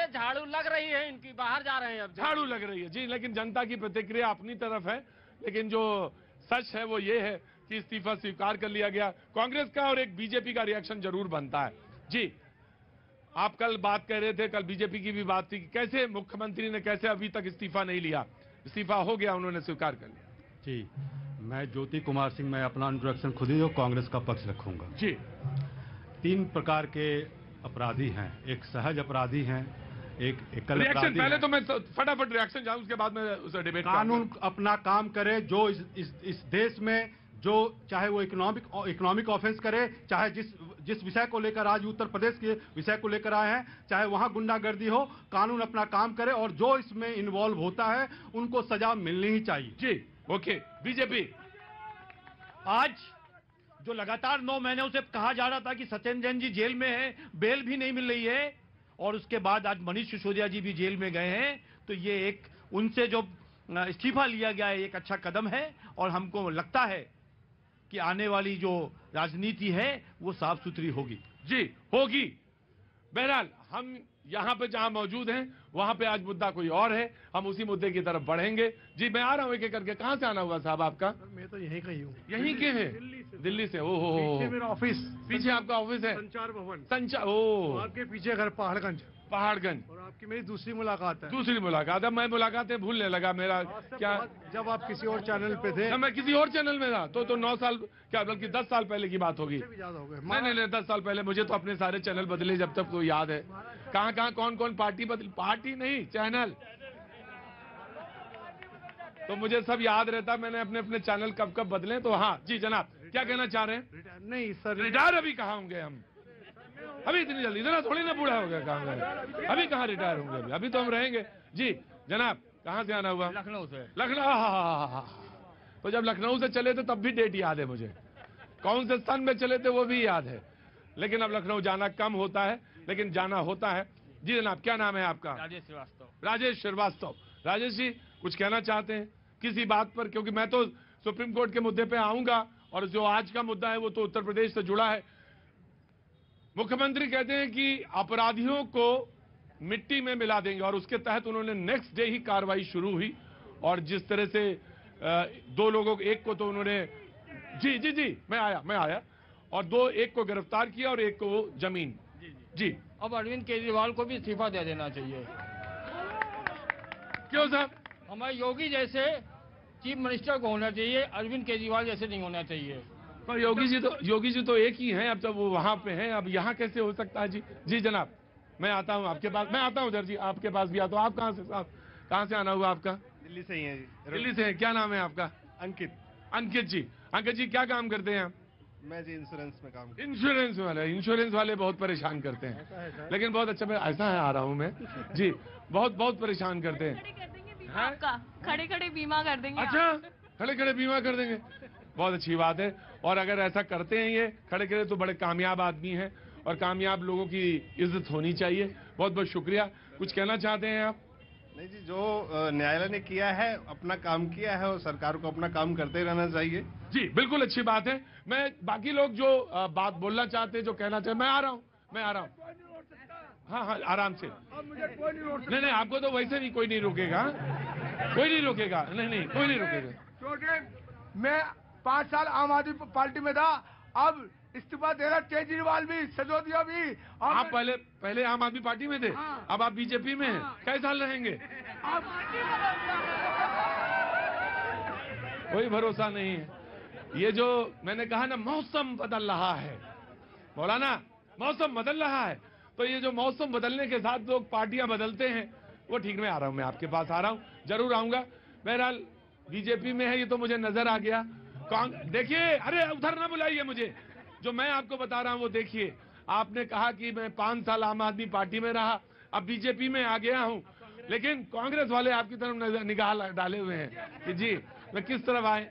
झाड़ू लग रही है इनकी, बाहर जा रहे हैं अब। झाड़ू लग रही है जी, लेकिन जनता की प्रतिक्रिया अपनी तरफ है। लेकिन जो सच है वो ये है कि इस्तीफा स्वीकार कर लिया गया। कांग्रेस का और एक बीजेपी का रिएक्शन जरूर बनता है जी। आप कल बात कह रहे थे, कल बीजेपी की भी बात थी कि कैसे मुख्यमंत्री ने कैसे अभी तक इस्तीफा नहीं लिया। इस्तीफा हो गया, उन्होंने स्वीकार कर लिया जी। मैं ज्योति कुमार सिंह, मैं अपना इंट्रोडक्शन खुद ही कांग्रेस का पक्ष रखूंगा जी। 3 प्रकार के अपराधी हैं, एक सहज अपराधी हैं, एक एकल अपराधी। पहले तो मैं फटाफट रिएक्शन चाहूँ, उसके बाद में उसे डिबेट। कानून अपना काम करे, जो इस देश में जो चाहे वो इकोनॉमिक ऑफेंस करे, चाहे जिस विषय को लेकर आज उत्तर प्रदेश के विषय को लेकर आए हैं, चाहे वहां गुंडागर्दी हो, कानून अपना काम करे और जो इसमें इन्वॉल्व होता है उनको सजा मिलनी ही चाहिए जी। Okay, BJP. आज जो लगातार 9 महीनों से कहा जा रहा था कि सत्येंद्र जैन जी जेल में हैं, बेल भी नहीं मिल रही है, और उसके बाद आज मनीष सिसोदिया जी भी जेल में गए हैं, तो ये एक उनसे जो इस्तीफा लिया गया है एक अच्छा कदम है। और हमको लगता है कि आने वाली जो राजनीति है वो साफ सुथरी होगी जी, होगी। बहरहाल हम यहां पे जहां मौजूद हैं वहां पे आज मुद्दा कोई और है, हम उसी मुद्दे की तरफ बढ़ेंगे जी। मैं आ रहा हूं एक एक करके। कहाँ से आना हुआ साहब आपका? मैं तो यहीं का ही हूँ। यहीं के हैं? दिल्ली से। ओहो, पीछे मेरा ऑफिस, पीछे आपका ऑफिस है? संचार भवन। ओ, आपके पीछे घर पहाड़गंज। और आपकी मेरी दूसरी मुलाकात है। दूसरी मुलाकात है। मैं मुलाकातें भूलने लगा। मेरा क्या, जब आप किसी और चैनल पे थे? मैं किसी और चैनल में था तो 9 साल क्या, बल्कि 10 साल पहले की बात होगी। नहीं, 10 साल पहले। मुझे तो अपने सारे चैनल बदले जब तक तो याद है। कहाँ कौन पार्टी बदली, पार्टी नहीं चैनल, तो मुझे सब याद रहता। मैंने अपने चैनल कब बदले। तो हाँ जी जनाब, क्या कहना चाह रहे हैं? नहीं सर, रिटायर अभी कहाँ होंगे हम? अभी इतनी जल्दी इतना थोड़ी ना बूढ़ा हो गया, कहाँ गए? अभी कहाँ रिटायर होंगे? अभी तो हम रहेंगे जी। जनाब, कहाँ से आना हुआ? लखनऊ से। लखनऊ। तो जब लखनऊ से चले थे तब भी डेट याद है मुझे, कौन से सन में चले थे वो भी याद है। लेकिन अब लखनऊ जाना कम होता है, लेकिन जाना होता है जी। जनाब, क्या नाम है आपका? राजेश श्रीवास्तव। राजेश श्रीवास्तव। राजेश जी, कुछ कहना चाहते हैं किसी बात पर? क्योंकि मैं तो सुप्रीम कोर्ट के मुद्दे पे आऊंगा, और जो आज का मुद्दा है वो तो उत्तर प्रदेश से जुड़ा है। मुख्यमंत्री कहते हैं कि अपराधियों को मिट्टी में मिला देंगे, और उसके तहत उन्होंने नेक्स्ट डे ही कार्रवाई शुरू हुई। और जिस तरह से 2 लोगों को, एक को तो उन्होंने जी मैं आया और एक को गिरफ्तार किया और एक को जमीन। जी। अब अरविंद केजरीवाल को भी इस्तीफा दे देना चाहिए। क्यों साहब? हमारे योगी जैसे चीफ मिनिस्टर को होना चाहिए, अरविंद केजरीवाल जैसे नहीं होना चाहिए। पर योगी जी तो एक ही हैं, अब जब वो वहां पे हैं, अब यहाँ कैसे हो सकता है जी? जी जनाब, मैं आता हूँ आपके पास, मैं आता हूँ उधर जी, आपके पास भी आता हूँ। आप कहाँ से साहब, कहाँ से आना हुआ आपका? दिल्ली से ही है जी। दिल्ली से है। क्या नाम है आपका? अंकित। अंकित जी। अंकित जी, क्या काम करते हैं आप? मैं जी इंश्योरेंस में काम। इंश्योरेंस वाले बहुत परेशान करते हैं, लेकिन बहुत अच्छा। मैं ऐसा है, आ रहा हूँ मैं जी। बहुत परेशान करते हैं। खड़े बीमा कर देंगे। अच्छा, खड़े बीमा कर देंगे, बहुत अच्छी बात है। और अगर ऐसा करते हैं ये खड़े तो बड़े कामयाब आदमी हैं, और कामयाब लोगों की इज्जत होनी चाहिए। बहुत शुक्रिया। कुछ कहना चाहते हैं आप? नहीं जी, जो न्यायालय ने किया है अपना काम किया है, और सरकार को अपना काम करते रहना चाहिए जी। बिल्कुल अच्छी बात है। मैं बाकी लोग जो बात बोलना चाहते हैं, जो कहना चाहते, मैं आ रहा हूँ। हाँ, आराम से। नहीं, आपको तो वैसे भी कोई नहीं रोकेगा। नहीं, कोई नहीं रोकेगा। क्योंकि मैं 5 साल आम आदमी पार्टी में था, अब इस्तीफा दे रहा केजरीवाल भी, सिसोदिया भी। आप पहले आम आदमी पार्टी में थे, अब आप बीजेपी में हैं। कई साल रहेंगे? कोई भरोसा नहीं है। ये जो मैंने कहा ना, मौसम बदल रहा है मौलाना, मौसम बदल रहा है। तो ये जो मौसम बदलने के साथ लोग पार्टियां बदलते हैं, वो ठीक। मैं आ रहा हूं, मैं आपके पास आ रहा हूं, जरूर आऊंगा। बहरहाल बीजेपी में है, ये तो मुझे नजर आ गया। देखिए, अरे उधर ना बुलाइए मुझे, जो मैं आपको बता रहा हूं वो देखिए। आपने कहा कि मैं 5 साल आम आदमी पार्टी में रहा, अब बीजेपी में आ गया हूं, लेकिन कांग्रेस वाले आपकी तरफ निगाह डाले हुए हैं कि जी मैं किस तरफ आए।